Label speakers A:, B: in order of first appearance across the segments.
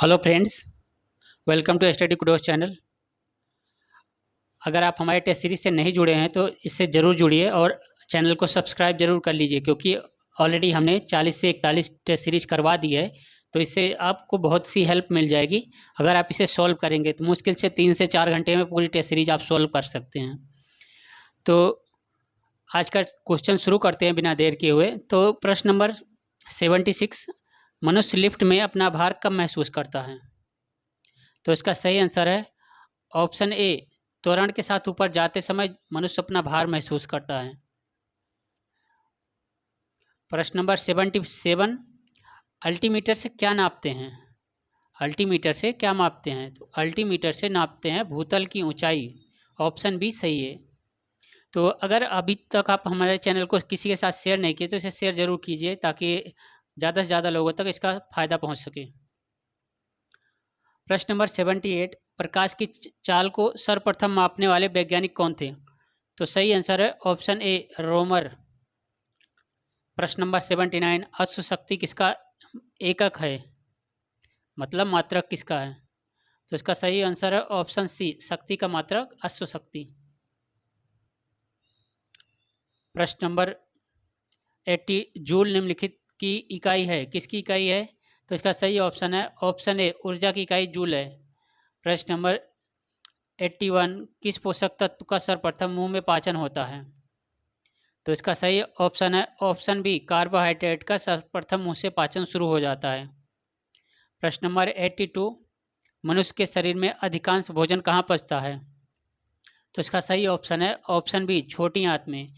A: Hello friends, welcome to Study Kudos channel. अगर आप हमारे टेस्ट सीरीज से नहीं जुड़े हैं तो इससे ज़रूर जुड़िए और चैनल को सब्सक्राइब ज़रूर कर लीजिए, क्योंकि ऑलरेडी हमने 40 से 41 टेस्ट सीरीज करवा दी है। तो इससे आपको बहुत सी हेल्प मिल जाएगी। अगर आप इसे सॉल्व करेंगे तो मुश्किल से 3 से 4 घंटे में पूरी टेस्ट सीरीज आप सॉल्व कर सकते हैं। तो आज का क्वेश्चन शुरू करते हैं बिना देर किए हुए। तो प्रश्न नंबर 76, मनुष्य लिफ्ट में अपना भार कब महसूस करता है? तो इसका सही आंसर है ऑप्शन ए, त्वरण के साथ ऊपर जाते समय मनुष्य अपना भार महसूस करता है। प्रश्न नंबर 77, अल्टीमीटर से क्या नापते हैं? अल्टीमीटर से क्या मापते हैं? तो अल्टीमीटर से नापते हैं भूतल की ऊंचाई। ऑप्शन बी सही है। तो अगर अभी तक आप हमारे चैनल को किसी के साथ शेयर नहीं किए तो इसे शेयर जरूर कीजिए, ताकि ज़्यादा से ज़्यादा लोगों तक इसका फ़ायदा पहुंच सके। प्रश्न नंबर 78, प्रकाश की चाल को सर्वप्रथम मापने वाले वैज्ञानिक कौन थे? तो सही आंसर है ऑप्शन ए, रोमर। प्रश्न नंबर 79, अश्व शक्ति किसका एकक है, मतलब मात्रक किसका है? तो इसका सही आंसर है ऑप्शन सी, शक्ति का मात्रक अश्व शक्ति। प्रश्न नंबर 80, जूल निम्नलिखित की इकाई है, किसकी इकाई है? तो इसका सही ऑप्शन है ऑप्शन ए, ऊर्जा की इकाई जूल है। प्रश्न नंबर 81, किस पोषक तत्व का सर्वप्रथम मुंह में पाचन होता है? तो इसका सही ऑप्शन है ऑप्शन बी, कार्बोहाइड्रेट का सर्वप्रथम मुंह से पाचन शुरू हो जाता है। प्रश्न नंबर 82, मनुष्य के शरीर में अधिकांश भोजन कहाँ पचता है? तो इसका सही ऑप्शन है ऑप्शन बी, छोटी आंत में।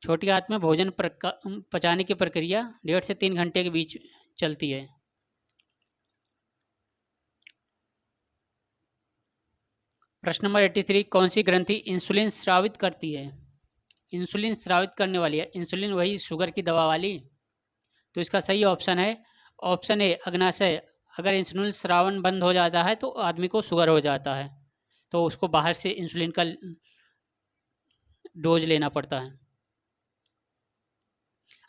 A: छोटी आंत में भोजन पचाने की प्रक्रिया 1.5 से 3 घंटे के बीच चलती है। प्रश्न नंबर 83, कौन सी ग्रंथि इंसुलिन स्रावित करती है? इंसुलिन स्रावित करने वाली है, इंसुलिन वही शुगर की दवा वाली। तो इसका सही ऑप्शन है ऑप्शन ए, अग्नाशय। अगर इंसुलिन स्रावन बंद हो जाता है तो आदमी को शुगर हो जाता है, तो उसको बाहर से इंसुलिन का डोज लेना पड़ता है।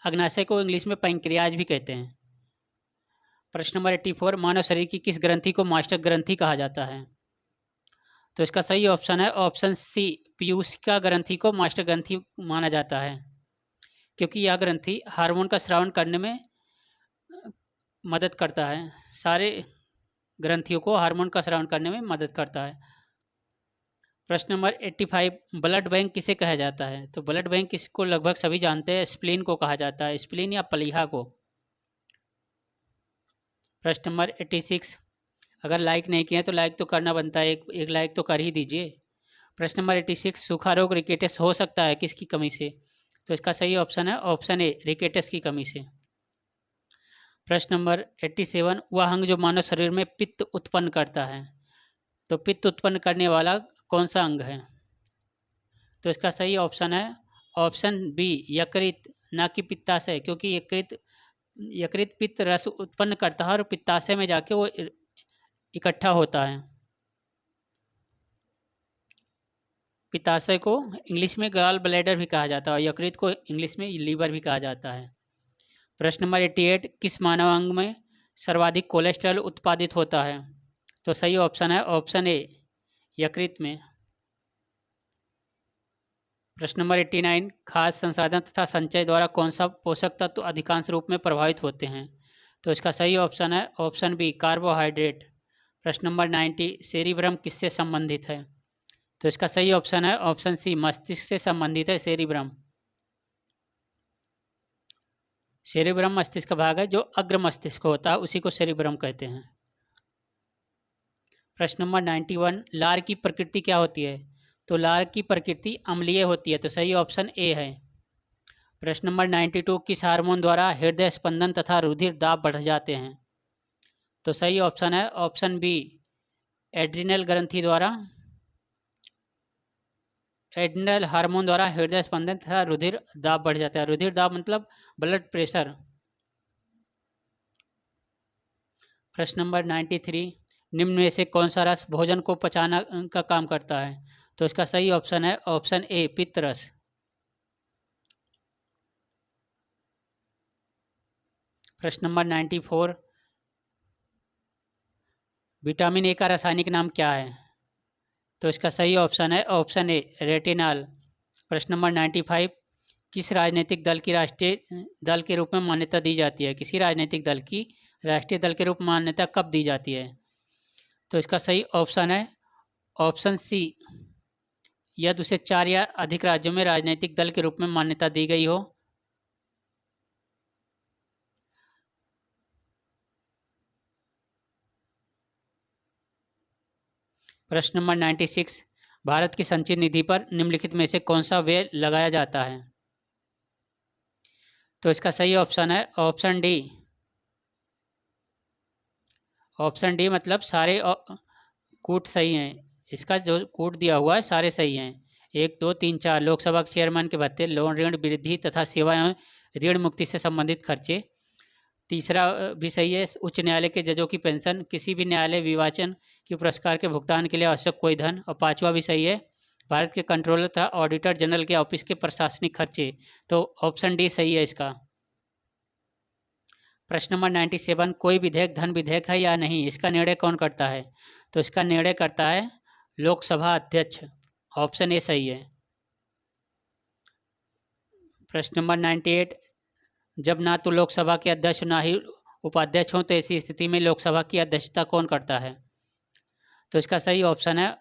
A: अग्नाशय को इंग्लिश में पैंक्रियाज भी कहते हैं। प्रश्न नंबर 84, मानव शरीर की किस ग्रंथि को मास्टर ग्रंथि कहा जाता है? तो इसका सही ऑप्शन है ऑप्शन सी, पीयूषिका ग्रंथि को मास्टर ग्रंथि माना जाता है, क्योंकि यह ग्रंथि हार्मोन का स्रावन करने में मदद करता है। सारे ग्रंथियों को हार्मोन का स्रावन करने में मदद करता है। प्रश्न नंबर 85, ब्लड बैंक किसे कहा जाता है? तो ब्लड बैंक इसको लगभग सभी जानते हैं, स्प्लीन को कहा जाता है, स्प्लीन या प्लीहा को। प्रश्न नंबर 86, अगर लाइक नहीं किया तो लाइक तो करना बनता है, एक लाइक तो कर ही दीजिए। प्रश्न नंबर 86, सूखा रोग रिकेटस हो सकता है किसकी कमी से? तो इसका सही ऑप्शन है ऑप्शन ए, रिकेटस की कमी से। प्रश्न नंबर 87, वह अंग जो मानव शरीर में पित्त उत्पन्न करता है, तो पित्त उत्पन्न करने वाला कौन सा अंग है? तो इसका सही ऑप्शन है ऑप्शन बी, यकृत, ना कि पित्ताशय, क्योंकि यकृत यकृत पित्त रस उत्पन्न करता है और पित्ताशय में जाके वो इकट्ठा होता है। पित्ताशय को इंग्लिश में गॉल ब्लैडर भी कहा जाता है और यकृत को इंग्लिश में लीवर भी कहा जाता है। प्रश्न नंबर 88, किस मानव अंग में सर्वाधिक कोलेस्ट्रॉल उत्पादित होता है? तो सही ऑप्शन है ऑप्शन ए, यकृत में। प्रश्न नंबर 89, खाद्य संसाधन तथा संचय द्वारा कौन सा पोषक तत्व अधिकांश रूप में प्रभावित होते हैं? तो इसका सही ऑप्शन है ऑप्शन बी, कार्बोहाइड्रेट। प्रश्न नंबर 90, सेरिब्रम किससे संबंधित है? तो इसका सही ऑप्शन है ऑप्शन सी, मस्तिष्क से संबंधित है सेरिब्रम। सेरिब्रम मस्तिष्क का भाग है जो अग्र मस्तिष्क होता है, उसी को सेरिब्रम कहते हैं। प्रश्न नंबर 91, लार की प्रकृति क्या होती है? तो लार की प्रकृति अम्लीय होती है, तो सही ऑप्शन ए है। प्रश्न नंबर 92, किस हार्मोन द्वारा हृदय स्पंदन तथा रुधिर दाब बढ़ जाते हैं? तो सही ऑप्शन है ऑप्शन बी, एड्रिनल ग्रंथि द्वारा। एड्रिनल हार्मोन द्वारा हृदय स्पंदन तथा रुधिर दाब बढ़ जाता है। रुधिर दाब मतलब ब्लड प्रेशर। प्रश्न नंबर 93, निम्न में से कौन सा रस भोजन को पचाना का काम करता है? तो इसका सही ऑप्शन है ऑप्शन ए, पित्त रस। प्रश्न नंबर 94, विटामिन ए का रासायनिक नाम क्या है? तो इसका सही ऑप्शन है ऑप्शन ए रेटिनॉल। प्रश्न नंबर 95, किस राजनीतिक दल की राष्ट्रीय दल के रूप में मान्यता दी जाती है? किसी राजनीतिक दल की राष्ट्रीय दल के रूप में मान्यता कब दी जाती है? तो इसका सही ऑप्शन है ऑप्शन सी, यदि उसे 4 या अधिक राज्यों में राजनीतिक दल के रूप में मान्यता दी गई हो। प्रश्न नंबर 96, भारत की संचित निधि पर निम्नलिखित में से कौन सा व्यय लगाया जाता है? तो इसका सही ऑप्शन है ऑप्शन डी। ऑप्शन डी मतलब सारे कूट सही हैं। इसका जो कूट दिया हुआ है सारे सही हैं। 1, 2, 3, 4 लोकसभा के चेयरमैन के भत्ते, लोन ऋण वृद्धि तथा सेवा एवं ऋण मुक्ति से संबंधित खर्चे। तीसरा भी सही है, उच्च न्यायालय के जजों की पेंशन, किसी भी न्यायालय विवाचन के पुरस्कार के भुगतान के लिए आवश्यक कोई धन। और पांचवा भी सही है, भारत के कंट्रोलर तथा ऑडिटर जनरल के ऑफिस के प्रशासनिक खर्चे। तो ऑप्शन डी सही है इसका। प्रश्न नंबर 97, कोई विधेयक धन विधेयक है या नहीं, इसका निर्णय कौन करता है? तो इसका निर्णय करता है लोकसभा अध्यक्ष। ऑप्शन ए सही है। प्रश्न नंबर 98, जब ना तो लोकसभा के अध्यक्ष ना ही उपाध्यक्ष हों तो ऐसी स्थिति में लोकसभा की अध्यक्षता कौन करता है? तो इसका सही ऑप्शन है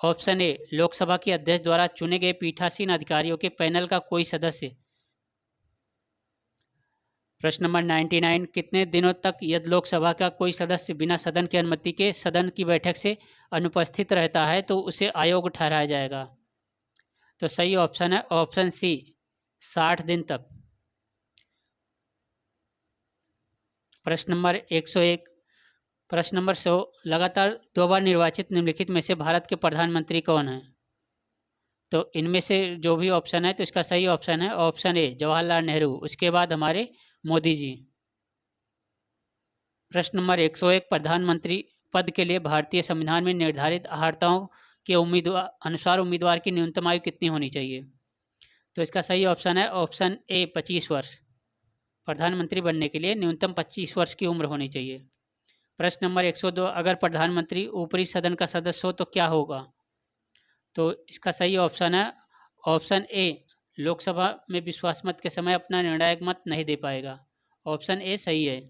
A: ऑप्शन ए, लोकसभा के अध्यक्ष द्वारा चुने गए पीठासीन अधिकारियों के पैनल का कोई सदस्य। प्रश्न नंबर 99, कितने दिनों तक यदि लोकसभा का कोई सदस्य बिना सदन की अनुमति के सदन की बैठक से अनुपस्थित रहता है तो उसे अयोग्य ठहराया जाएगा? तो सही ऑप्शन है ऑप्शन सी, 60 दिन तक। प्रश्न नंबर 101, प्रश्न नंबर 100, लगातार 2 बार निर्वाचित निम्नलिखित में से भारत के प्रधानमंत्री कौन हैं? तो इनमें से जो भी ऑप्शन है तो इसका सही ऑप्शन है ऑप्शन ए, जवाहरलाल नेहरू। उसके बाद हमारे मोदी जी। प्रश्न नंबर 101, प्रधानमंत्री पद के लिए भारतीय संविधान में निर्धारित अर्हताओं के अनुसार उम्मीदवार की न्यूनतम आयु कितनी होनी चाहिए? तो इसका सही ऑप्शन है ऑप्शन ए, 25 वर्ष। प्रधानमंत्री बनने के लिए न्यूनतम 25 वर्ष की उम्र होनी चाहिए। प्रश्न नंबर 102, अगर प्रधानमंत्री ऊपरी सदन का सदस्य हो तो क्या होगा? तो इसका सही ऑप्शन है ऑप्शन ए, लोकसभा में विश्वास मत के समय अपना निर्णायक मत नहीं दे पाएगा। ऑप्शन ए सही है।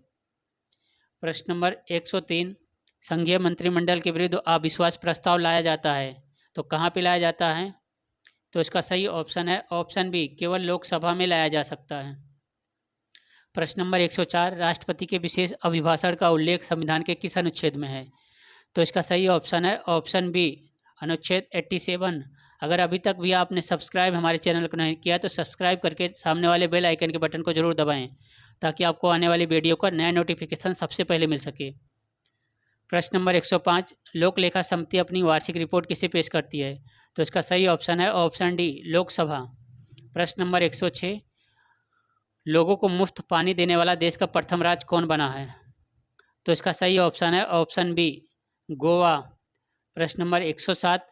A: प्रश्न नंबर 103, संघीय मंत्रिमंडल के विरुद्ध अविश्वास प्रस्ताव लाया जाता है तो कहाँ पे लाया जाता है? तो इसका सही ऑप्शन है ऑप्शन बी, केवल लोकसभा में लाया जा सकता है। प्रश्न नंबर 104, राष्ट्रपति के विशेष अभिभाषण का उल्लेख संविधान के किस अनुच्छेद में है? तो इसका सही ऑप्शन है ऑप्शन बी, अनुच्छेद 87। अगर अभी तक भी आपने सब्सक्राइब हमारे चैनल को नहीं किया तो सब्सक्राइब करके सामने वाले बेल आइकन के बटन को जरूर दबाएं ताकि आपको आने वाली वीडियो का नया नोटिफिकेशन सबसे पहले मिल सके। प्रश्न नंबर 105, लोक लेखा समिति अपनी वार्षिक रिपोर्ट किसे पेश करती है? तो इसका सही ऑप्शन है ऑप्शन डी, लोकसभा। प्रश्न नंबर 106, लोगों को मुफ्त पानी देने वाला देश का प्रथम राज्य कौन बना है? तो इसका सही ऑप्शन है ऑप्शन बी, गोवा। प्रश्न नंबर 107,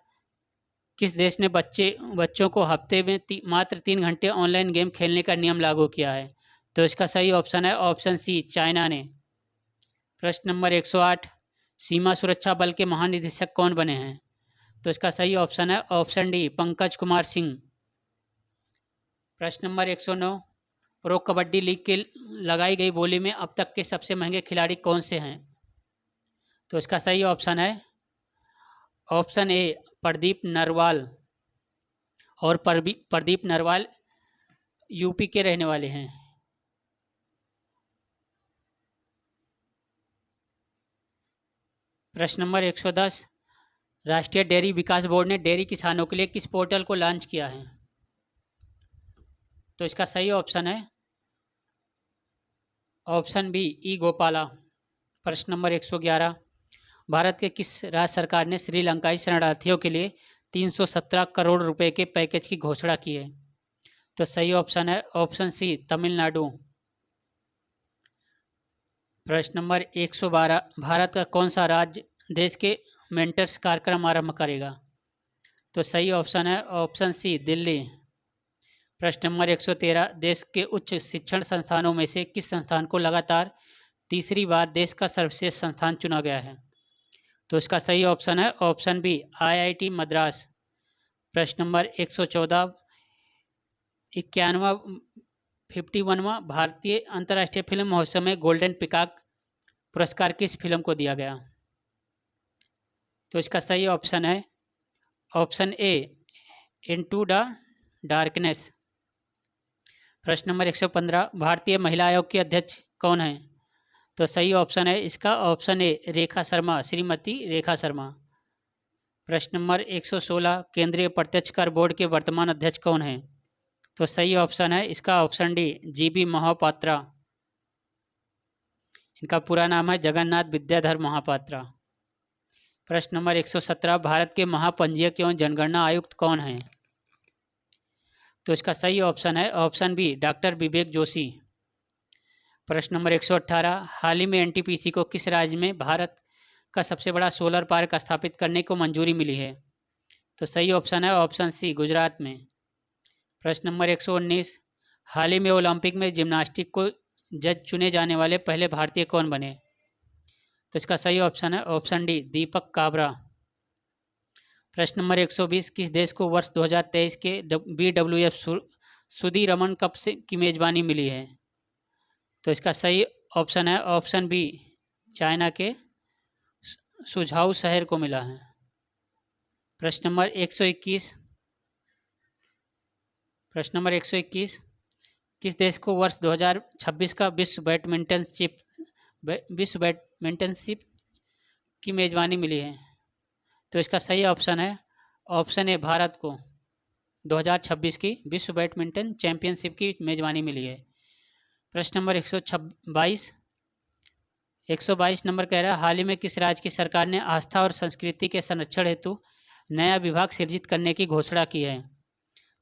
A: किस देश ने बच्चों को हफ्ते में मात्र 3 घंटे ऑनलाइन गेम खेलने का नियम लागू किया है? तो इसका सही ऑप्शन है ऑप्शन सी, चाइना ने। प्रश्न नंबर 108, सीमा सुरक्षा बल के महानिदेशक कौन बने हैं? तो इसका सही ऑप्शन है ऑप्शन डी, पंकज कुमार सिंह। प्रश्न नंबर 109, प्रो कबड्डी लीग के लगाई गई बोली में अब तक के सबसे महंगे खिलाड़ी कौन से हैं? तो इसका सही ऑप्शन है ऑप्शन ए, प्रदीप नरवाल। और प्रदीप नरवाल यूपी के रहने वाले हैं। प्रश्न नंबर 110, राष्ट्रीय डेयरी विकास बोर्ड ने डेयरी किसानों के लिए किस पोर्टल को लॉन्च किया है? तो इसका सही ऑप्शन है ऑप्शन बी, ई गोपाला। प्रश्न नंबर 111, भारत के किस राज्य सरकार ने श्रीलंकाई शरणार्थियों के लिए 317 करोड़ रुपए के पैकेज की घोषणा की है? तो सही ऑप्शन है ऑप्शन सी, तमिलनाडु। प्रश्न नंबर 112, भारत का कौन सा राज्य देश के मेंटर्स कार्यक्रम आरंभ करेगा? तो सही ऑप्शन है ऑप्शन सी, दिल्ली। प्रश्न नंबर 113, देश के उच्च शिक्षण संस्थानों में से किस संस्थान को लगातार तीसरी बार देश का सर्वश्रेष्ठ संस्थान चुना गया है? तो इसका सही ऑप्शन है ऑप्शन बी IIT मद्रास। प्रश्न नंबर 114, 51वां 51वां भारतीय अंतर्राष्ट्रीय फिल्म महोत्सव में गोल्डन पिकॉक पुरस्कार किस फिल्म को दिया गया? तो इसका सही ऑप्शन है option A into the darkness. प्रश्न नंबर 115, भारतीय महिला आयोग की अध्यक्ष कौन है? तो सही ऑप्शन है इसका ऑप्शन ए रेखा शर्मा, श्रीमती रेखा शर्मा। प्रश्न नंबर 116, केंद्रीय प्रत्यक्ष कर बोर्ड के वर्तमान अध्यक्ष कौन है? तो सही ऑप्शन है इसका ऑप्शन डी GB महापात्रा। इनका पूरा नाम है जगन्नाथ विद्याधर महापात्रा। प्रश्न नंबर 117, भारत के महापंजीयक एवं जनगणना आयुक्त कौन हैं? तो इसका सही ऑप्शन है option B doctor Vivek Joshi. प्रश्न नंबर 118, हाल ही में NTPC को किस राज्य में भारत का सबसे बड़ा सोलर पार्क स्थापित करने को मंजूरी मिली है? तो सही ऑप्शन है ऑप्शन सी गुजरात में। प्रश्न नंबर 119, हाल ही में ओलंपिक में जिम्नास्टिक को जज चुने जाने वाले पहले भारतीय कौन बने? तो इसका सही ऑप्शन है ऑप्शन डी दीपक काबरा। प्रश्न नंबर 120, किस देश को वर्ष 2023 के BWF सुदीरमन कप की मेजबानी मिली है? तो इसका सही ऑप्शन है ऑप्शन बी चाइना के सुझाऊ शहर को मिला है। प्रश्न नंबर 121, किस देश को वर्ष 2026 का विश्व बैडमिंटनशिप की मेजबानी मिली है? तो इसका सही ऑप्शन है ऑप्शन ए भारत को 2026 की विश्व बैडमिंटन चैंपियनशिप की मेजबानी मिली है। प्रश्न नंबर 122 नंबर कह रहा है, हाल ही में किस राज्य की सरकार ने आस्था और संस्कृति के संरक्षण हेतु नया विभाग सृजित करने की घोषणा की है?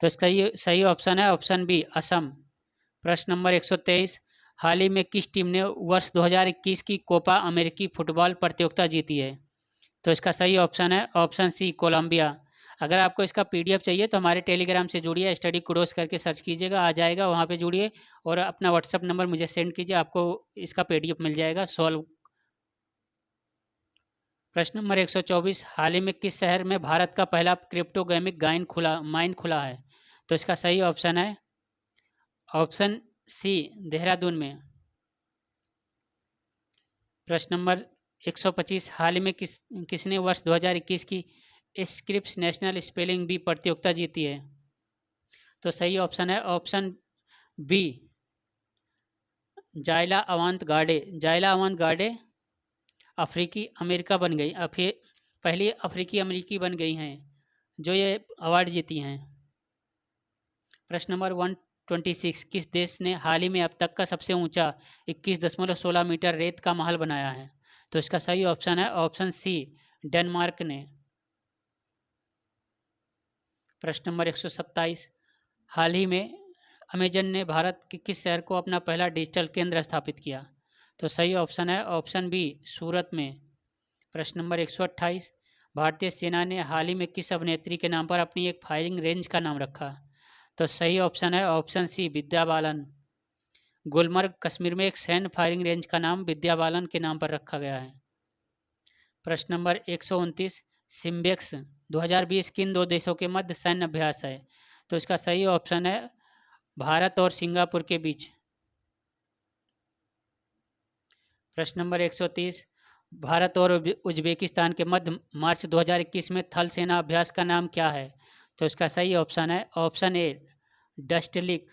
A: तो इसका सही ऑप्शन है ऑप्शन बी असम। प्रश्न नंबर 123, हाल ही में किस टीम ने वर्ष 2021 की कोपा अमेरिकी फुटबॉल प्रतियोगिता जीती है? तो इसका सही ऑप्शन है ऑप्शन सी कोलंबिया। अगर आपको इसका PDF चाहिए तो हमारे टेलीग्राम से जुड़िए, स्टडी कुडोस करके सर्च कीजिएगा, आ जाएगा, वहाँ पे जुड़िए और अपना व्हाट्सअप नंबर मुझे सेंड कीजिए, आपको इसका PDF मिल जाएगा सॉल्व। प्रश्न नंबर 124, हाल ही में किस शहर में भारत का पहला क्रिप्टोगेमिक माइन खुला है? तो इसका सही ऑप्शन है ऑप्शन सी देहरादून में। प्रश्न नंबर 125, हाल ही में किसने वर्ष 2021 की स्क्रिप्स नेशनल स्पेलिंग बी प्रतियोगिता जीती है? तो सही ऑप्शन है ऑप्शन बी जायला अवांत गार्डे अफ्रीकी अमेरिका बन गई, पहली अफ्रीकी अमेरिकी बन गई हैं जो ये अवार्ड जीती हैं। प्रश्न नंबर 126, किस देश ने हाल ही में अब तक का सबसे ऊंचा 21.16 मीटर रेत का महल बनाया है? तो इसका सही ऑप्शन है ऑप्शन सी डेनमार्क ने। प्रश्न नंबर 127, हाल ही में अमेजन ने भारत के किस शहर को अपना पहला डिजिटल केंद्र स्थापित किया? तो सही ऑप्शन है ऑप्शन बी सूरत में। प्रश्न नंबर 128, भारतीय सेना ने हाल ही में किस अभिनेत्री के नाम पर अपनी एक फायरिंग रेंज का नाम रखा? तो सही ऑप्शन है ऑप्शन सी विद्या बालन। गुलमर्ग कश्मीर में एक सैन्य फायरिंग रेंज का नाम विद्या बालन के नाम पर रखा गया है। प्रश्न नंबर 129, सिम्बेक्स 2020 किन दो देशों के मध्य सैन्य अभ्यास है? तो इसका सही ऑप्शन है भारत और सिंगापुर के बीच। प्रश्न नंबर 130, भारत और उज्बेकिस्तान के मध्य मार्च 2021 में थल सेना अभ्यास का नाम क्या है? तो इसका सही ऑप्शन है ऑप्शन ए डस्टलिक,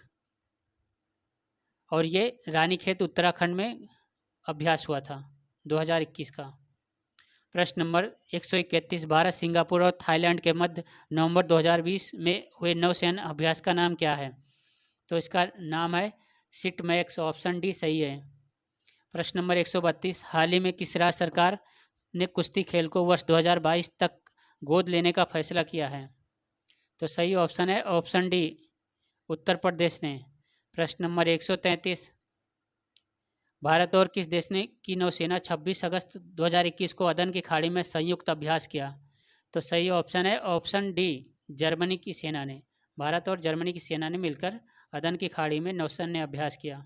A: और ये रानीखेत उत्तराखंड में अभ्यास हुआ था 2021 का। प्रश्न नंबर 131, भारत सिंगापुर और थाईलैंड के मध्य नवंबर 2020 में हुए नौसैन्य अभ्यास का नाम क्या है? तो इसका नाम है सिटमैक्स, ऑप्शन डी सही है। प्रश्न नंबर 132, हाल ही में किस राज्य सरकार ने कुश्ती खेल को वर्ष 2022 तक गोद लेने का फैसला किया है? तो सही ऑप्शन है ऑप्शन डी उत्तर प्रदेश ने। प्रश्न नंबर 133, भारत और किस देश ने की नौसेना 26 अगस्त 2021 को अदन की खाड़ी में संयुक्त अभ्यास किया? तो सही ऑप्शन है ऑप्शन डी जर्मनी की सेना ने। भारत और जर्मनी की सेना ने मिलकर अदन की खाड़ी में नौसैन्य अभ्यास किया।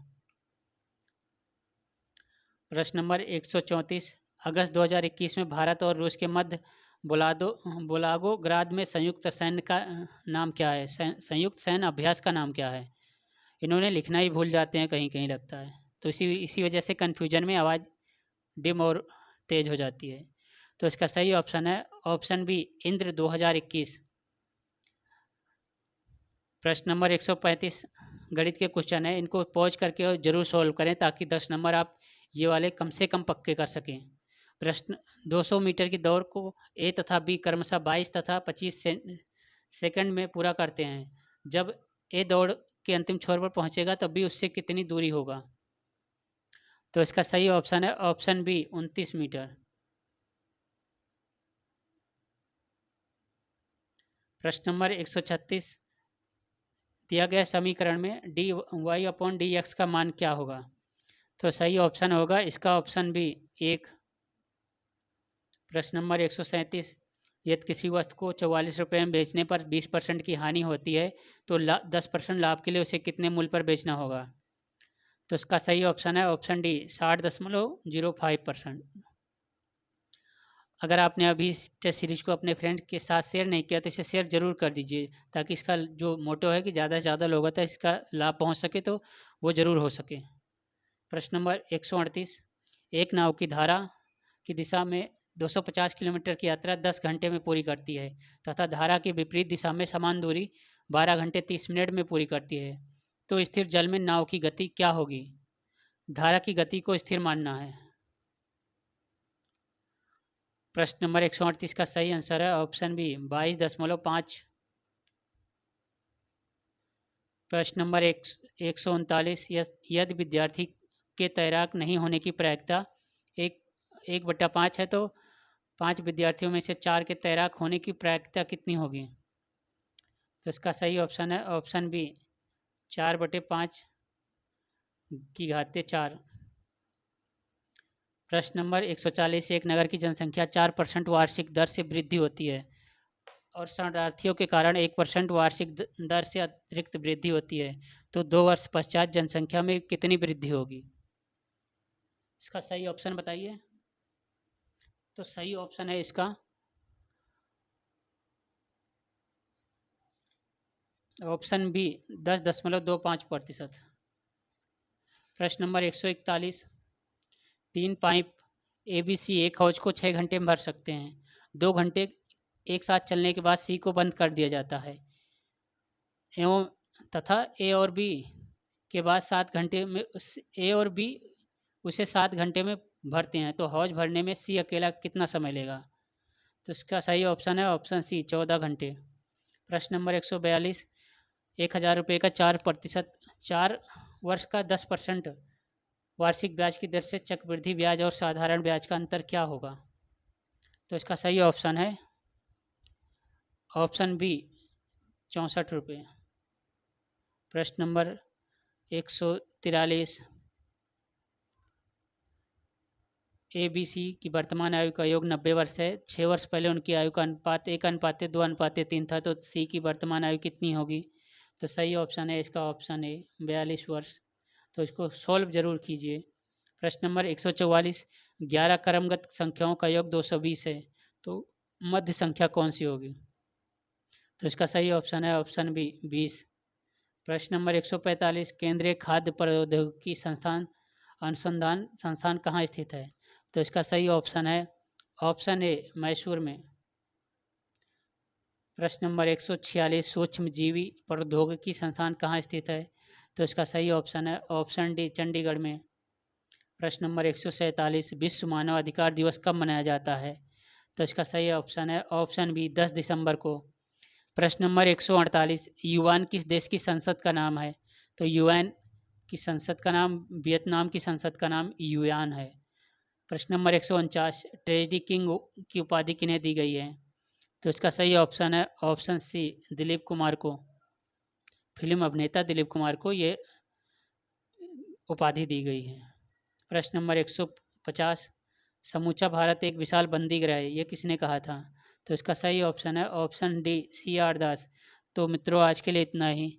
A: प्रश्न नंबर 134, अगस्त 2021 में भारत और रूस के मध्य बोलागोग्राद में संयुक्त सैन्य का नाम क्या है? संयुक्त सैन्य अभ्यास का नाम क्या है? इन्होंने लिखना ही भूल जाते हैं कहीं कहीं, लगता है। तो इसी इसी वजह से कन्फ्यूजन में आवाज़ डिम और तेज हो जाती है। तो इसका सही ऑप्शन है ऑप्शन बी, इंद्र 2021। प्रश्न नंबर 135 गणित के क्वेश्चन है, इनको पॉज करके जरूर सॉल्व करें ताकि 10 नंबर आप ये वाले कम से कम पक्के कर सकें। प्रश्न 200 मीटर की दौड़ को ए तथा बी क्रमशः 22 तथा 25 सेकंड में पूरा करते हैं। जब ए दौड़ के अंतिम छोर पर पहुंचेगा तब बी उससे कितनी दूरी होगा? तो इसका सही ऑप्शन है ऑप्शन बी, 29 मीटर। प्रश्न नंबर 136 दिया गया समीकरण में d y upon d x का मान क्या होगा? तो सही ऑप्शन होगा इसका ऑप्शन बी, 1। प्रश्न नंबर 137 यदि किसी वस्तु को 44 रुपये में बेचने पर 20% की हानि होती है तो 10% लाभ के लिए उसे कितने मूल्य पर बेचना होगा? तो इसका सही ऑप्शन है ऑप्शन डी, 60.05%। अगर आपने अभी इस टेस्ट सीरीज को अपने फ्रेंड के साथ शेयर नहीं किया तो इसे शेयर जरूर कर दीजिए, ताकि इसका जो मोटो है कि ज़्यादा से ज़्यादा लोगों तक इसका लाभ पहुंच सके, तो वो ज़रूर हो सके। प्रश्न नंबर 138 एक नाव की धारा की दिशा में 250 किलोमीटर की यात्रा 10 घंटे में पूरी करती है तथा धारा की विपरीत दिशा में समान दूरी 12 घंटे 30 मिनट में पूरी करती है, तो स्थिर जल में नाव की गति क्या होगी? धारा की गति को स्थिर मानना है। प्रश्न नंबर 138 का सही आंसर है ऑप्शन बी, 22.5। प्रश्न नंबर 139 यदि विद्यार्थी के तैराक नहीं होने की प्रायिकता 1/5 है तो 5 विद्यार्थियों में से 4 के तैराक होने की प्रायिकता कितनी होगी? तो इसका सही ऑप्शन है ऑप्शन बी, 4/5 की घाते 4। प्रश्न नंबर 140 एक नगर की जनसंख्या 4% वार्षिक दर से वृद्धि होती है और शरणार्थियों के कारण 1% वार्षिक दर से अतिरिक्त वृद्धि होती है, तो 2 वर्ष पश्चात जनसंख्या में कितनी वृद्धि होगी? इसका सही ऑप्शन बताइए। तो सही ऑप्शन है इसका ऑप्शन बी, 10.25%। प्रश्न नंबर 141 3 पाइप ABC एक हौज को 6 घंटे में भर सकते हैं। 2 घंटे एक साथ चलने के बाद सी को बंद कर दिया जाता है एवं तथा ए और बी के बाद 7 घंटे में ए और बी उसे 7 घंटे में भरते हैं, तो हौज भरने में सी अकेला कितना समय लेगा? तो इसका सही ऑप्शन है ऑप्शन सी, 14 घंटे। प्रश्न नंबर 142 1000 रुपये का 4% 4 वर्ष का 10% वार्षिक ब्याज की दर से चक्रवृद्धि ब्याज और साधारण ब्याज का अंतर क्या होगा? तो इसका सही ऑप्शन है ऑप्शन बी, 64 रुपये। प्रश्न नंबर 143 ABC की वर्तमान आयु का योग 90 वर्ष है। 6 वर्ष पहले उनकी आयु का अनुपात 1:2:3 था, तो सी की वर्तमान आयु कितनी होगी? तो सही ऑप्शन है इसका ऑप्शन ए, 42 वर्ष। तो इसको सॉल्व जरूर कीजिए। प्रश्न नंबर 144 11 क्रमगत संख्याओं का योग 220 है, तो मध्य संख्या कौन सी होगी? तो इसका सही ऑप्शन है ऑप्शन बी, 20। प्रश्न नंबर 145 केंद्रीय खाद्य प्रौद्योगिकी संस्थान अनुसंधान संस्थान कहाँ स्थित है? तो इसका सही ऑप्शन है ऑप्शन ए, मैसूर में। प्रश्न नंबर 146 सूक्ष्म जीवी प्रौद्योगिकी संस्थान कहाँ स्थित है? तो इसका सही ऑप्शन है ऑप्शन डी, चंडीगढ़ में। प्रश्न नंबर 147 विश्व मानव अधिकार दिवस कब मनाया जाता है? तो इसका सही ऑप्शन है ऑप्शन बी, 10 दिसंबर को। प्रश्न नंबर 148 यूएन किस देश की संसद का नाम है? तो यूएन की संसद का नाम, वियतनाम की संसद का नाम यूएन है। प्रश्न नंबर 149 ट्रेजेडी किंग की उपाधि किन्हें दी गई है? तो इसका सही ऑप्शन है ऑप्शन सी, दिलीप कुमार को। फिल्म अभिनेता दिलीप कुमार को ये उपाधि दी गई है। प्रश्न नंबर 150 समूचा भारत एक विशाल बंदी गृह है, ये किसने कहा था? तो इसका सही ऑप्शन है ऑप्शन डी, CR दास। तो मित्रों आज के लिए इतना ही।